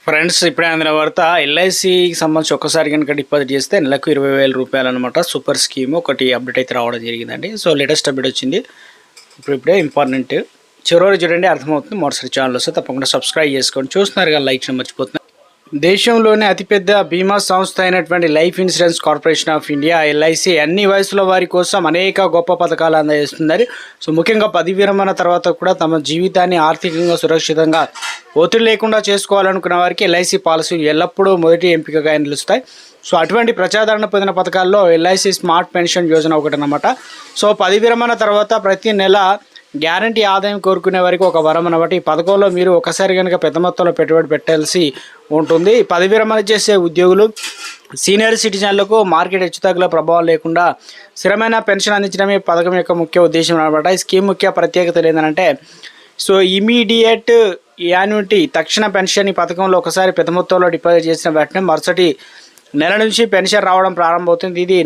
Friends ఇప్పుడే అందిన వార్త ఎల్ఐసికి సంబంధించి ఒక్కసారి కనుక డిపాజిట్ చేస్తే నెలకు 20,000 రూపాయలు అనమాట. సూపర్ స్కీమ్ ఒకటి అప్డేట్ అయితే రావడం జరిగిందండి. సో లేటెస్ట్ అప్డేట్ వచ్చింది. ఇప్పుడే ఇంపార్టెంట్ చివరి చూడండి, అర్థమవుతుంది. మరోసారి ఛానల్ వస్తే తప్పకుండా సబ్స్క్రైబ్ చేసుకోండి. చూస్తున్నారు కదా, లైక్ చేయడం మర్చిపోతున్నారు. దేశంలోనే అతిపెద్ద బీమా సంస్థ అయినటువంటి life insurance corporation of India LIC అన్ని వయసుల వారి కోసం అనేక గొప్ప పథకాలు అందజేస్తున్నారు. సో ముఖ్యంగా పదవి విరమణ తర్వాత కూడా తమ జీవితాన్ని ఆర్థికంగా సురక్షితంగా ఒత్తిడి లేకుండా చేసుకోవాలనుకున్న వారికి ఎల్ఐసి పాలసీలు ఎల్లప్పుడూ మొదటి ఎంపికగా నిలుస్తాయి. సో అటువంటి ప్రజాదరణ పొందిన పథకాల్లో ఎల్ఐసి స్మార్ట్ పెన్షన్ యోజన ఒకటి అన్నమాట. సో పదవి విరమణ తర్వాత ప్రతి నెల గ్యారంటీ ఆదాయం కోరుకునే వారికి ఒక వరం అన్నమాట. ఈ పథకంలో మీరు ఒకసారి కనుక పెద్ద మొత్తంలో పెట్టుబడి పెట్టాల్సి ఉంటుంది. పదవి విరమణ చేసే ఉద్యోగులు, సీనియర్ సిటిజన్లకు మార్కెట్ హెచ్చుతగ్గుల ప్రభావం లేకుండా స్థిరమైన పెన్షన్ అందించడమే పథకం యొక్క ముఖ్య ఉద్దేశం అన్నమాట. ఈ స్కీమ్ ముఖ్య ప్రత్యేకత ఏంటంటే సో ఇమీడియట్ యాన్యుటీ తక్షణ పెన్షన్. ఈ పథకంలో ఒకసారి పెద్ద మొత్తంలో డిపాజిట్ చేసిన వెంటనే మరుసటి నెల నుంచి పెన్షన్ రావడం ప్రారంభమవుతుంది. ఇది